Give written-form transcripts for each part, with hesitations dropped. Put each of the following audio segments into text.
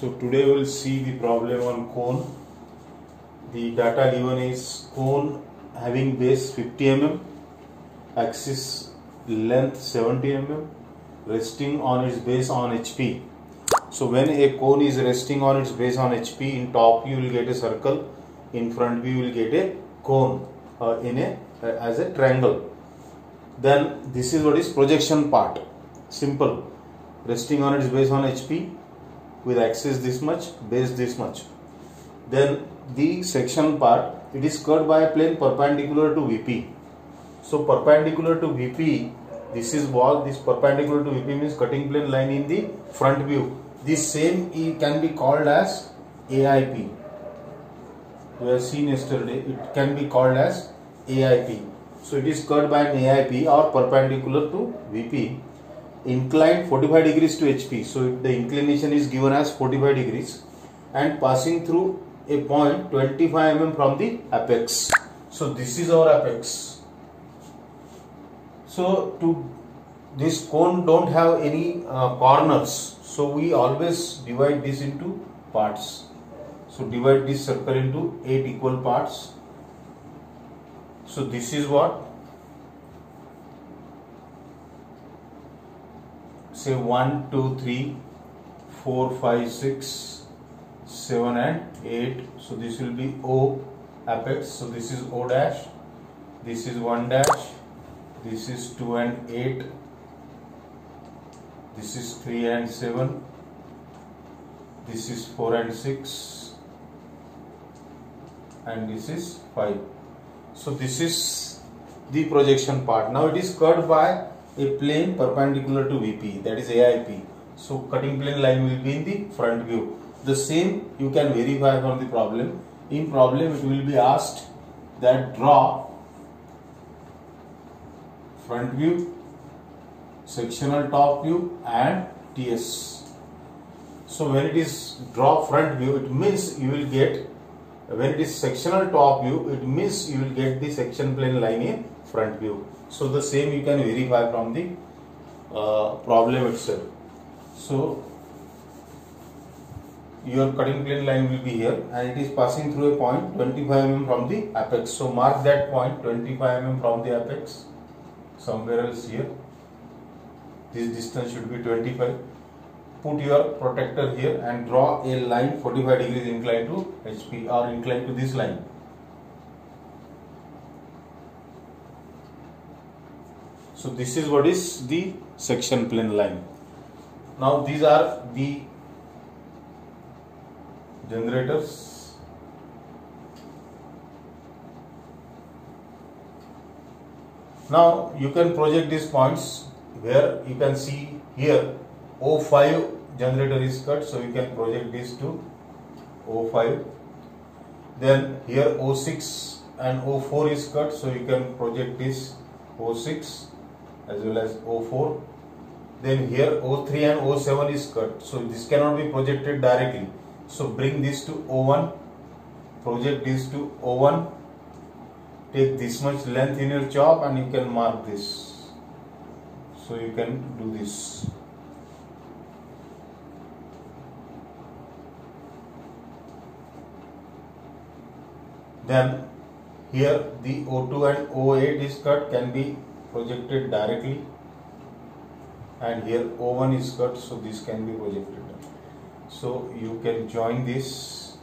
So today we will see the problem on cone. The data given is cone having base 50 mm, axis length 70 mm, resting on its base on HP. So when a cone is resting on its base on HP, in top you will get a circle, in front view you will get a cone as a triangle. Then this is what is projection part. Simple. Resting on its base on HP with axis this much, base this much. Then the section part, it is cut by a plane perpendicular to VP. So perpendicular to VP, this is wall, this perpendicular to VP means cutting plane line in the front view. This same can be called as AIP. We have seen yesterday, it can be called as AIP. So it is cut by an AIP or perpendicular to VP, inclined 45 degrees to HP. So the inclination is given as 45 degrees and passing through a point 25 mm from the apex. So this is our apex. So this cone don't have any corners. So we always divide this into parts. So divide this circle into 8 equal parts. So this is what? Say 1, 2, 3, 4, 5, 6, 7 and 8. So this will be O apex. So this is O dash. This is 1 dash. This is 2 and 8. This is 3 and 7. This is 4 and 6. And this is 5. So this is the projection part. Now it is cut by a plane perpendicular to VP, that is AIP. So cutting plane line will be in the front view. The same you can verify from the problem. In problem it will be asked that draw front view, sectional top view and TS. So when it is draw front view, it means you will get, when it is sectional top view, it means you will get the section plane line in front view. So the same you can verify from the problem itself. So your cutting plane line will be here and it is passing through a point 25 mm from the apex. So mark that point 25 mm from the apex somewhere else here. This distance should be 25. Put your protector here and draw a line 45 degrees inclined to HP or inclined to this line. So this is what is the section plane line. Now these are the generators. Now you can project these points where you can see here O5 generator is cut, so you can project this to O5. Then here O6 and O4 is cut, so you can project this O6 as well as O4. Then here O3 and O7 is cut, so this cannot be projected directly. So bring this to O1, project this to O1, take this much length in your chop and you can mark this. So you can do this. Then here the O2 and O8 is cut, can be projected directly, and here O1 is cut, so this can be projected. So you can join this.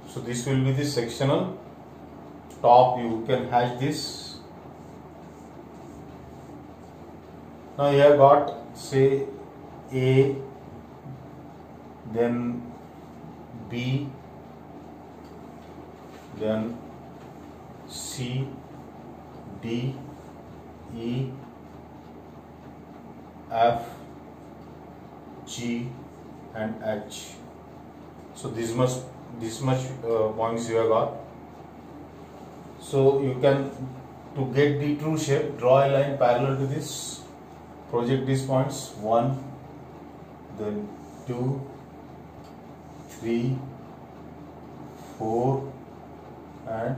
So this will be the sectional top view. You can hash this. Now you have got say A, then B, then C, D, E, F, G and H. So this much points you have got. So you can, to get the true shape, draw a line parallel to this, project these points 1, then 2, 3, 4 and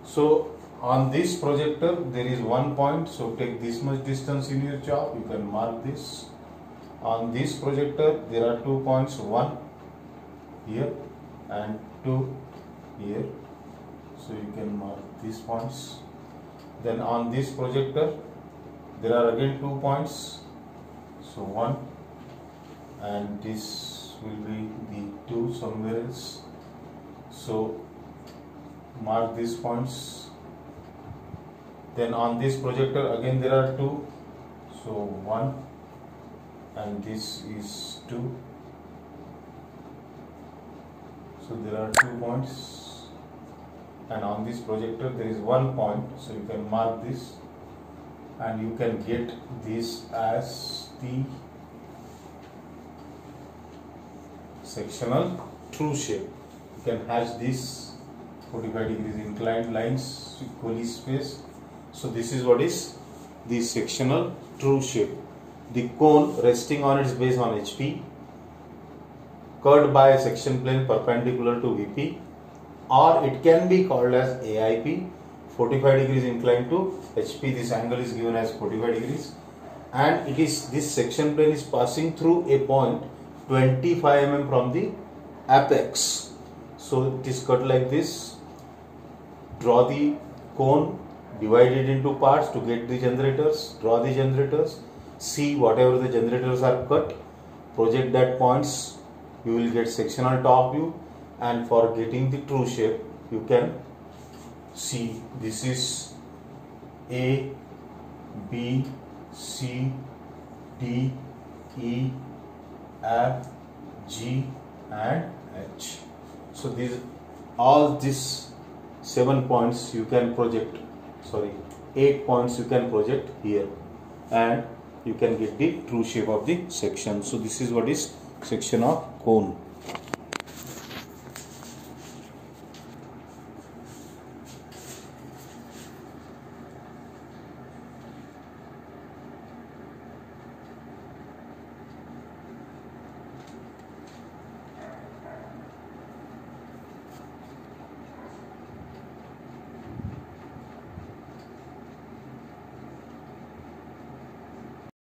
so on this projector there is one point, so take this much distance in your chalk, you can mark this. On this projector there are 2 points, one here and two here, so you can mark these points. Then on this projector there are again 2 points, so one, and this will be the 2 somewhere else, so mark these points. Then on this projector again there are 2, so 1 and this is 2, so there are 2 points. And on this projector there is 1 point, so you can mark this, and you can get this as the sectional true shape. You can hatch this 45 degrees inclined lines equally spaced. So this is what is the sectional true shape. The cone resting on its base on HP, curved by a section plane perpendicular to VP, or it can be called as AIP, 45 degrees inclined to HP. This angle is given as 45 degrees, and it is, this section plane is passing through a point 25 mm from the apex. So it is cut like this. Draw the cone, divide it into parts to get the generators, draw the generators, see whatever the generators are cut, project that points, you will get sectional top view. And for getting the true shape, you can see this is A, B, C, D, E, F, G and H. So these, all these 7 points you can project, 8 points you can project here, and you can get the true shape of the section. So this is what is section of cone.